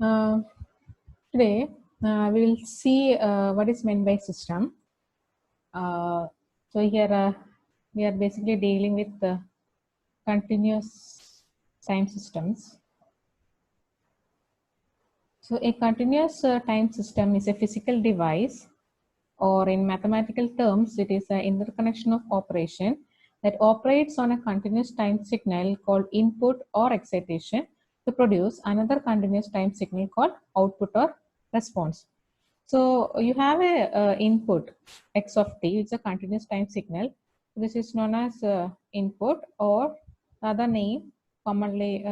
Uh, Today, we will see what is meant by system. So here we are basically dealing with the continuous time systems. So a continuous time system is a physical device, or in mathematical terms, it is an interconnection of operation that operates on a continuous time signal called input or excitation to produce another continuous time signal called output or response. So you have a input x of t, it's a continuous time signal. This is known as input, or the other name commonly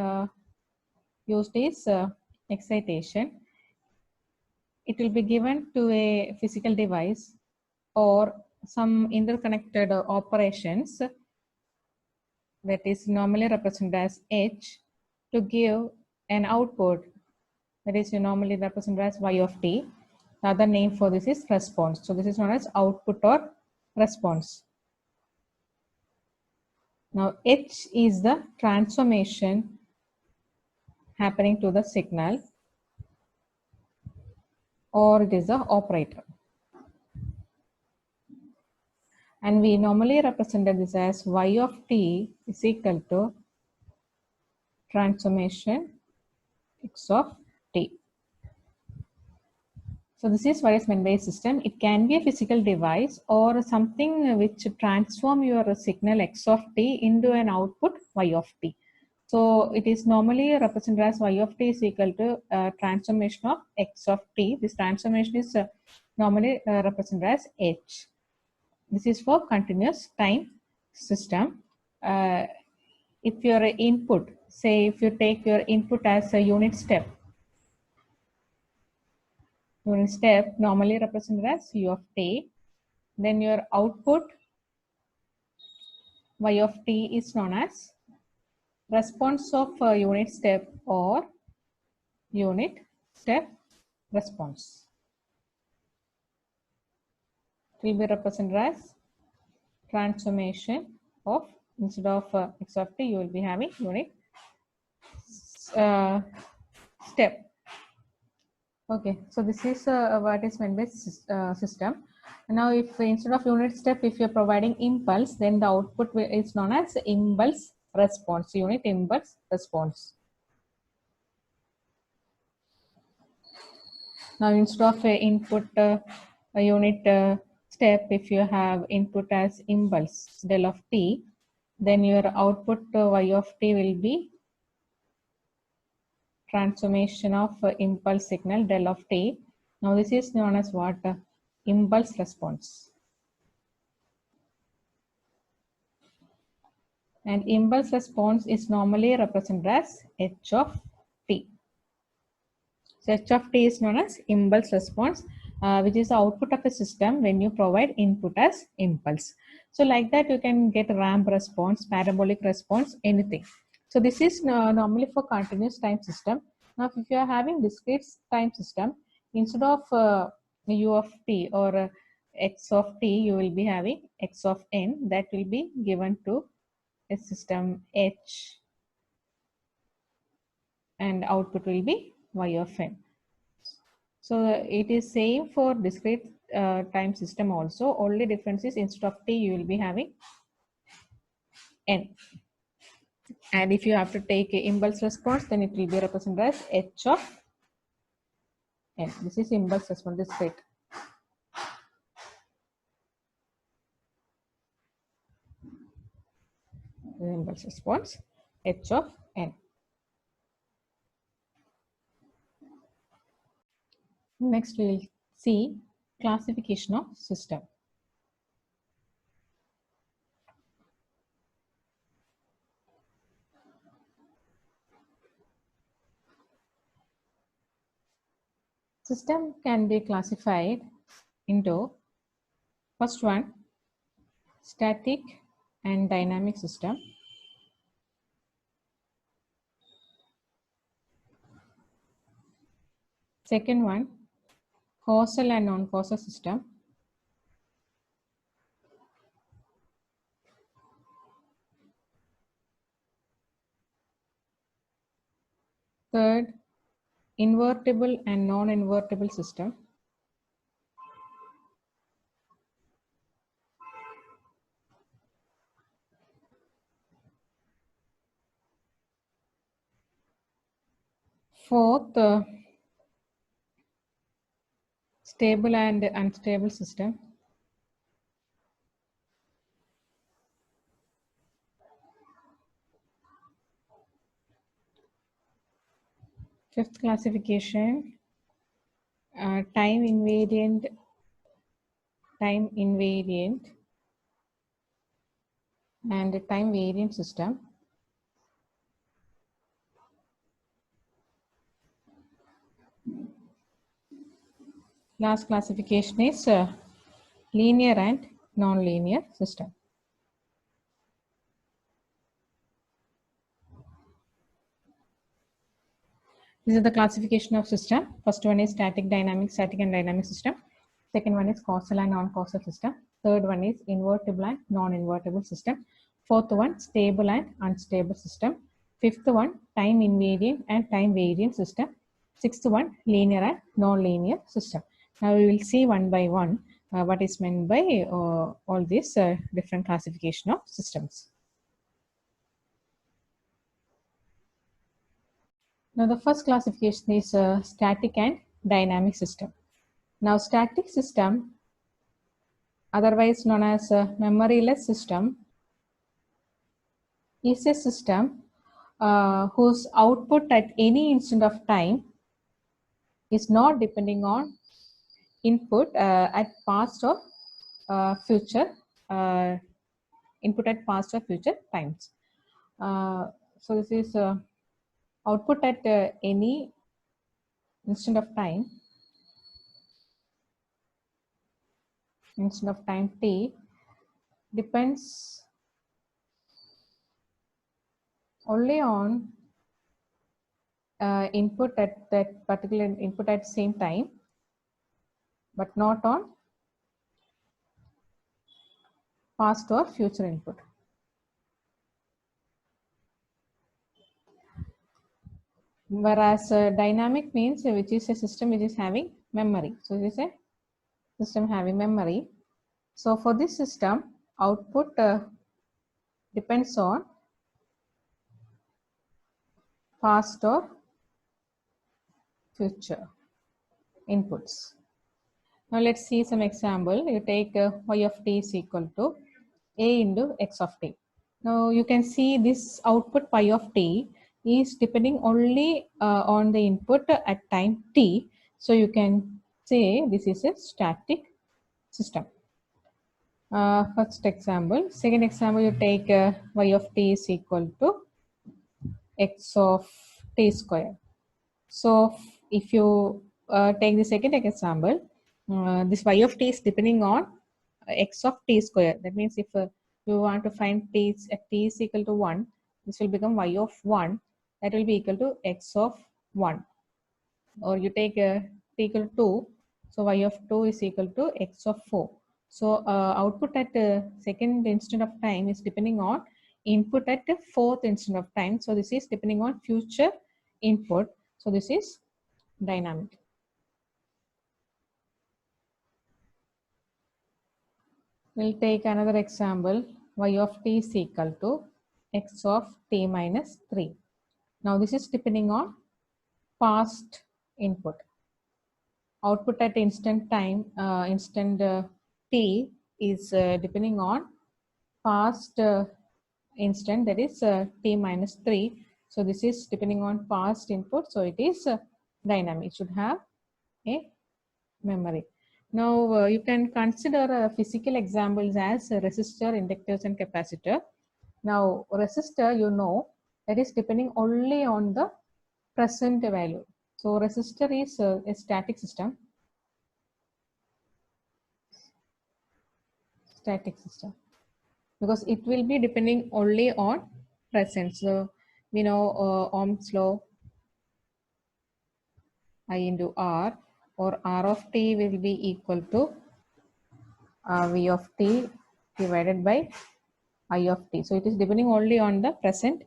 used is excitation. It will be given to a physical device or some interconnected operations that is normally represented as h to give an output that is normally represented as y of t. The other name for this is response. So this is known as output or response. Now h is the transformation happening to the signal, or it is the operator. And we normally represented this as y of t is equal to transformation x of t. So this is what is meant by a system. It can be a physical device or something which transform your signal x of t into an output y of t. So it is normally represented as y of t is equal to transformation of x of t. This transformation is normally represented as h. This is for continuous time system. If your input, say if you take your input as a unit step normally represented as u of t, then your output y of t is known as response of unit step or unit step response. It will be represented as transformation of, instead of x of t, you will be having unit step. Okay, so this is what is meant by system. Now, if instead of unit step, if you're providing impulse, then the output is known as impulse response, unit impulse response. Now, instead of a input a unit step, if you have input as impulse del of t, then your output y of t will be transformation of impulse signal del of t. Now, this is known as what? Impulse response. And impulse response is normally represented as h of t. So h of t is known as impulse response, which is the output of a system when you provide input as impulse. So like that, you can get ramp response, parabolic response, anything. So this is normally for continuous time system. Now, if you are having discrete time system, instead of u of t or x of t, you will be having x of n, that will be given to a system h, and output will be y of n. So it is same for discrete time system also. Only difference is instead of t, you will be having n. And if you have to take a impulse response, then it will be represented as h of n. This is impulse response, discrete. Impulse response, h of n. Next, we will see classification of system. System can be classified into, first one, static and dynamic system. Second one, causal and non-causal system. Third, invertible and non-invertible system. Fourth, stable and unstable system. Fifth classification, time invariant and time variant system. Last classification is linear and non-linear system. This is the classification of system. First one is static and dynamic system. Second one is causal and non-causal system. Third one is invertible and non-invertible system. Fourth one, stable and unstable system. Fifth one, time invariant and time variant system. Sixth one, linear and non-linear system. Now we will see one by one what is meant by all these different classification of systems. Now the first classification is static and dynamic system. Now static system, otherwise known as a memoryless system, is a system whose output at any instant of time is not depending on input at past or future input at past or future times. So this is output at any instant of time t depends only on input at that particular input at same time, but not on past or future input. Whereas dynamic means which is a system which is having memory. So this is a system having memory. So for this system, output depends on past or future inputs. Now let's see some example. You take y of t is equal to a into x of t. Now you can see this output pi of t is depending only on the input at time t. So you can say this is a static system. First example. Second example, you take y of t is equal to x of t square. So if you take the second example, this y of t is depending on x of t square. That means if you want to find t at t is equal to 1, this will become y of 1. That will be equal to x of 1. Or you take t equal to 2. So y of 2 is equal to x of 4. So output at second instant of time is depending on input at the fourth instant of time. So this is depending on future input. So this is dynamic. We'll take another example. Y of t is equal to x of t minus 3. Now this is depending on past input. Output at instant time, t is depending on past instant, that is t minus 3. So this is depending on past input. So it is dynamic. It should have a memory. Now you can consider physical examples as resistor, inductors and capacitor. Now resistor, you know, that is depending only on the present value. So resistor is a static system. Because it will be depending only on present. So we know Ohm's law, I into R, or R of t will be equal to V of t divided by I of t. So it is depending only on the present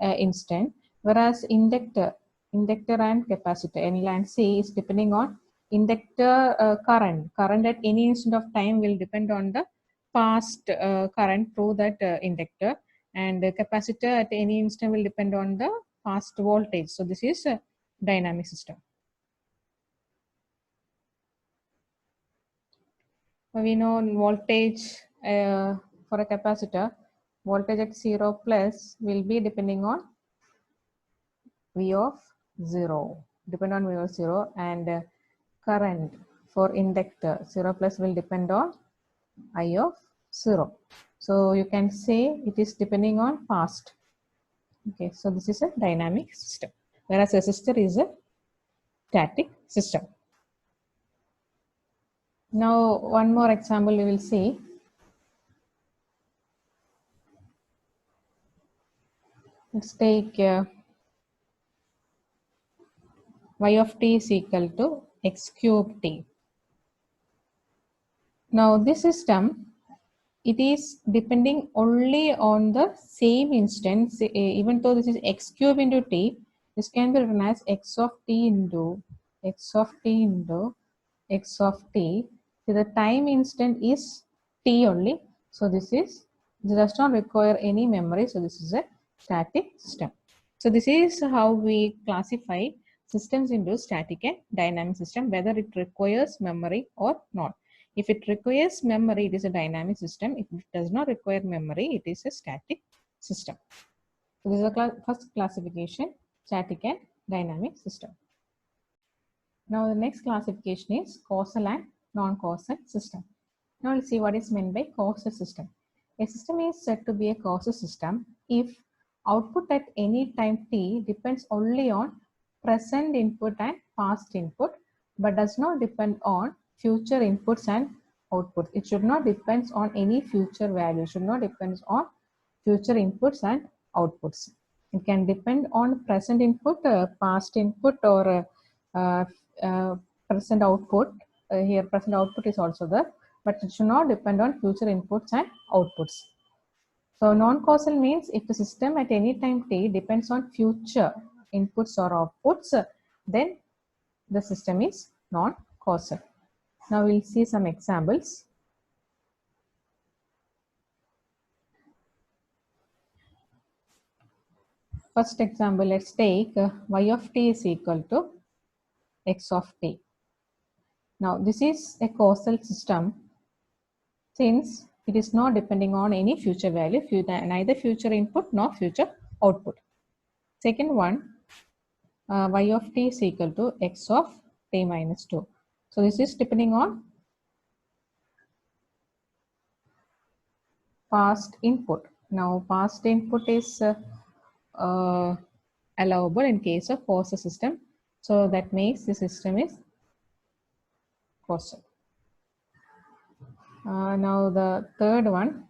instant. Whereas inductor, inductor and capacitor. N and C is depending on inductor current. Current at any instant of time will depend on the past current through that inductor, and the capacitor at any instant will depend on the past voltage. So this is a dynamic system. We know voltage for a capacitor, voltage at 0 plus will be depending on V of 0, depend on V of 0, and current for inductor 0 plus will depend on I of 0. So you can say it is depending on past. Okay, so this is a dynamic system, whereas resistor is a static system. Now one more example we will see. Let's take y of t is equal to x cube t. Now this system, it is depending only on the same instance. Even though this is x cube into t, this can be written as x of t into x of t into x of t. So the time instant is t only. So this does not require any memory. So this is a static system. So this is how we classify systems into static and dynamic system, whether it requires memory or not. If it requires memory, it is a dynamic system. If it does not require memory, it is a static system. So this is the first classification, static and dynamic system. Now the next classification is causal and non-causal system. Now we'll see what is meant by causal system. A system is said to be a causal system if output at any time t depends only on present input and past input, but does not depend on future inputs and outputs. It should not depend on any future value. It should not depend on future inputs and outputs. It can depend on present input, past input, or present output. Here present output is also there, but it should not depend on future inputs and outputs. So non-causal means if the system at any time t depends on future inputs or outputs, then the system is non-causal. Now we'll see some examples. First example, let's take y of t is equal to x of t. Now this is a causal system since it is not depending on any future value, neither future input nor future output. Second one, y of t is equal to x of t minus 2. So this is depending on past input. Now past input is allowable in case of causal system. So that makes the system is causal. Now the third one,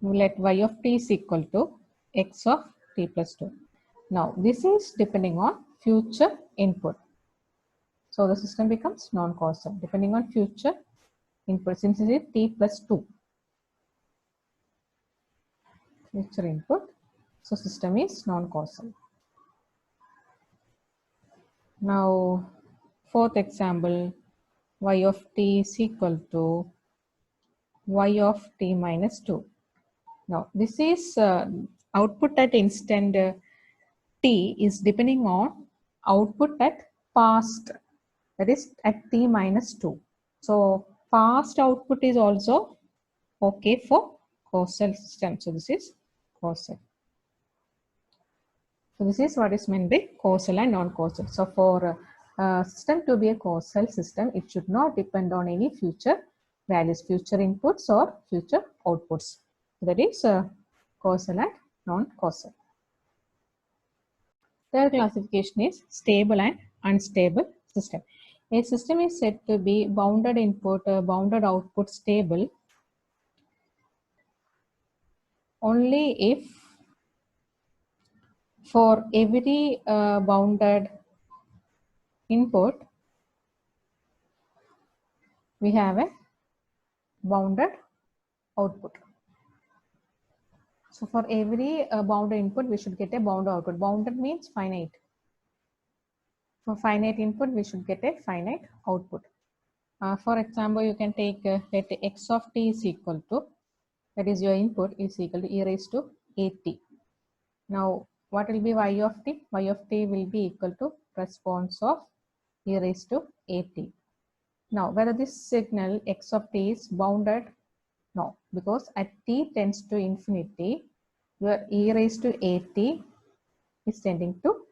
let y of t is equal to x of t plus 2. Now this is depending on future input. So the system becomes non-causal depending on future input since it is t plus 2. Future input. So system is non-causal. Now fourth example, y of t is equal to y of t minus 2. Now this is output at instant t is depending on output at past, that is at t minus 2. So past output is also okay for causal system. So this is causal. So this is what is meant by causal and non-causal. So for a system to be a causal system, it should not depend on any future values, future inputs or future outputs. That is causal and non-causal. Third classification is stable and unstable system. A system is said to be bounded input, bounded output stable only if for every bounded input we have a bounded output. So for every bounded input, we should get a bounded output. Bounded means finite. For finite input, we should get a finite output. For example, you can take let x of t is equal to, that is your input, is equal to e raised to at. Now, what will be y of t? Y of t will be equal to response of e raised to at. Now, whether this signal x of t is bounded? No, because at t tends to infinity, your e raised to at is tending to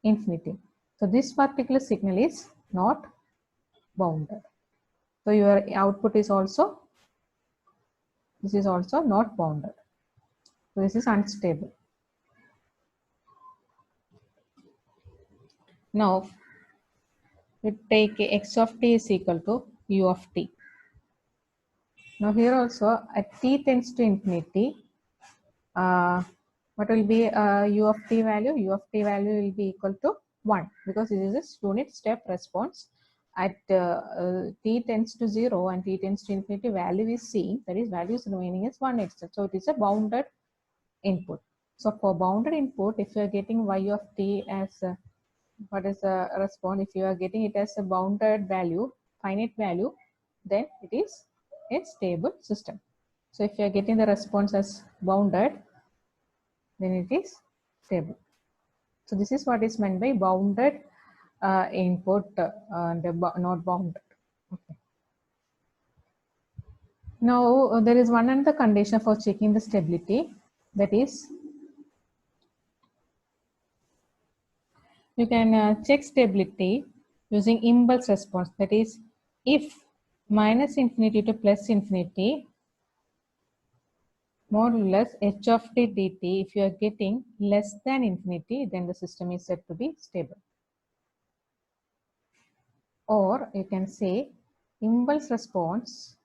infinity. So this particular signal is not bounded. So your output is also, this is also not bounded. So this is unstable. Now we take x of t is equal to u of t. Now here also at t tends to infinity, what will be u of t value? U of t value will be equal to 1 because this is a unit step response. At t tends to 0 and t tends to infinity, value is seen, that is value is remaining as 1 itself. So it is a bounded input. So for bounded input, if you are getting y of t as what is the response, if you are getting it as a bounded value, finite value, then it is a stable system. So if you are getting the response as bounded, then it is stable. So this is what is meant by bounded input and not bounded. Okay. Now there is one another condition for checking the stability, that is you can check stability using impulse response, that is if minus infinity to plus infinity modulus h of t dt, if you are getting less than infinity, then the system is said to be stable. Or you can say impulse response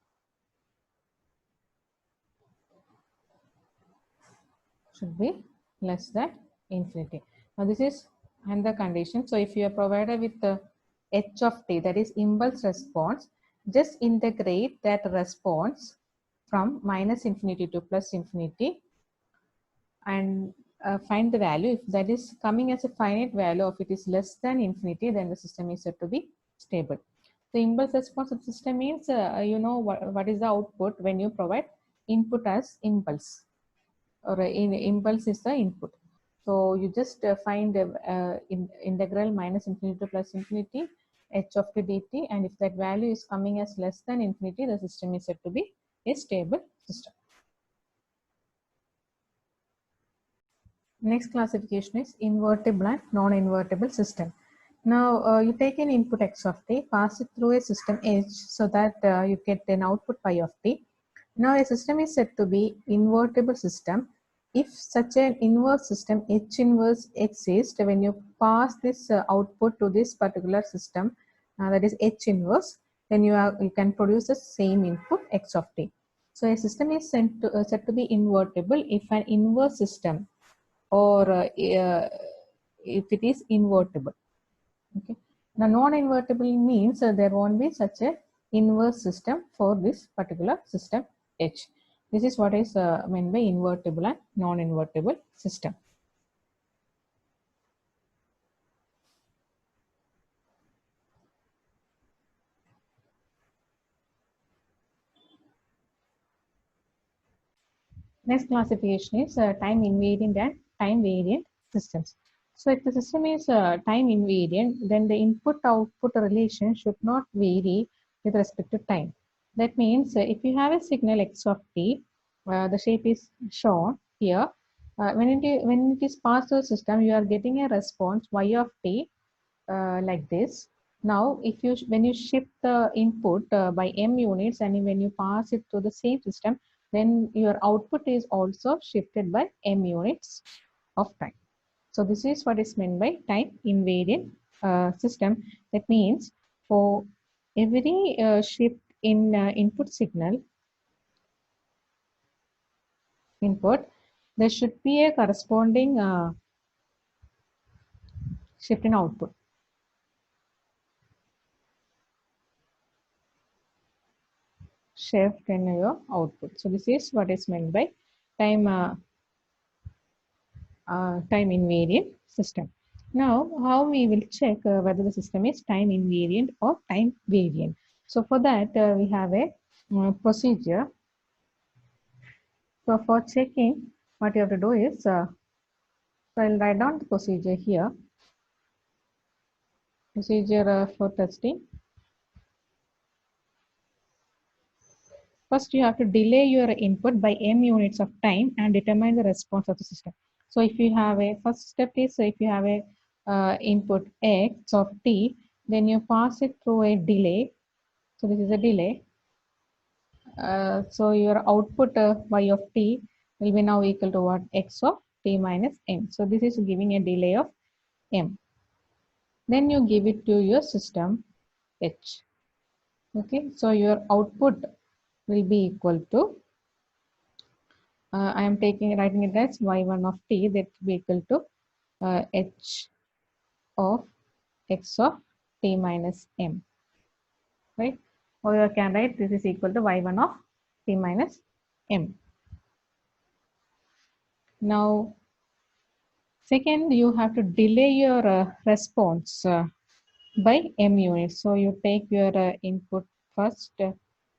should be less than infinity. Now this is another condition. So if you are provided with the h of t, that is impulse response, just integrate that response from minus infinity to plus infinity and find the value. If that is coming as a finite value, if it is less than infinity, then the system is said to be stable. The impulse response of the system means you know what is the output when you provide input as impulse, or impulse is the input. So you just find integral minus infinity to plus infinity h of t dt, and if that value is coming as less than infinity, the system is said to be a stable system. Next classification is invertible and non-invertible system. Now you take an input x of t, pass it through a system h so that you get an output y of t. Now a system is said to be invertible system if such an inverse system h inverse exists when you pass this output to this particular system, that is h inverse, then you can produce the same input x of t. So a system is said to be invertible if an inverse system, or if it is invertible. Okay. Now non-invertible means there won't be such a inverse system for this particular system H. This is what is meant by invertible and non-invertible system. Next classification is time invariant and time variant systems. So if the system is time invariant, then the input-output relation should not vary with respect to time. That means if you have a signal x of t, the shape is shown here. When it is passed through the system, you are getting a response y of t like this. Now, if you when you shift the input by m units, and when you pass it to the same system, then your output is also shifted by m units of time. So this is what is meant by time invariant system. That means for every shift in input signal input, there should be a corresponding shift in output. Shift in your output. So this is what is meant by time time invariant system. Now, how we will check whether the system is time invariant or time variant. So for that, we have a procedure. So for checking, what you have to do is, so I'll write down the procedure here. Procedure for testing. First, you have to delay your input by m units of time and determine the response of the system. So if you have a first step is, so if you have a input x of t, then you pass it through a delay. So this is a delay. So your output y of t will be now equal to what? X of t minus m. So this is giving a delay of m. Then you give it to your system h. Okay, so your output will be equal to, I am writing it as y1 of t, that will be equal to h of x of t minus m, right? Or you can write this is equal to y1 of t minus m. Now, second, you have to delay your response by m units. So you take your input first,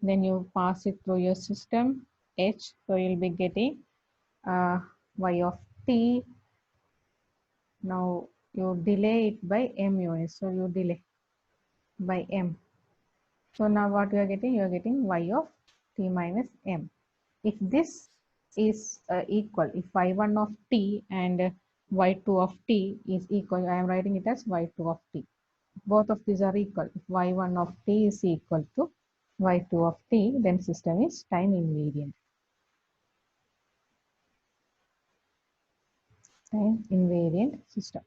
then you pass it through your system h. So you'll be getting y of t. Now you delay it by m units. So you delay by m. So now what you are getting? You are getting y of t minus m. If this is equal, if y1 of t and y2 of t is equal, I am writing it as y2 of t. Both of these are equal. If y1 of t is equal to y2 of t, then system is time invariant. Time invariant system.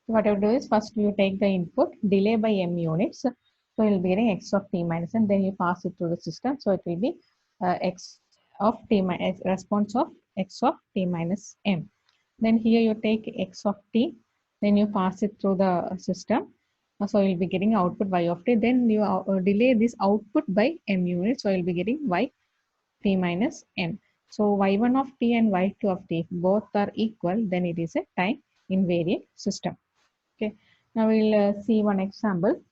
So what you do is, first you take the input, delay by m units. So you'll be getting x of t minus, and then you pass it through the system. So it will be x of t minus, response of x of t minus m. Then here you take x of t, then you pass it through the system. So you'll be getting output y of t. Then you delay this output by m units. So you'll be getting y t minus m. So y1 of t and y2 of t, if both are equal, then it is a time invariant system. Okay, now we'll see one example.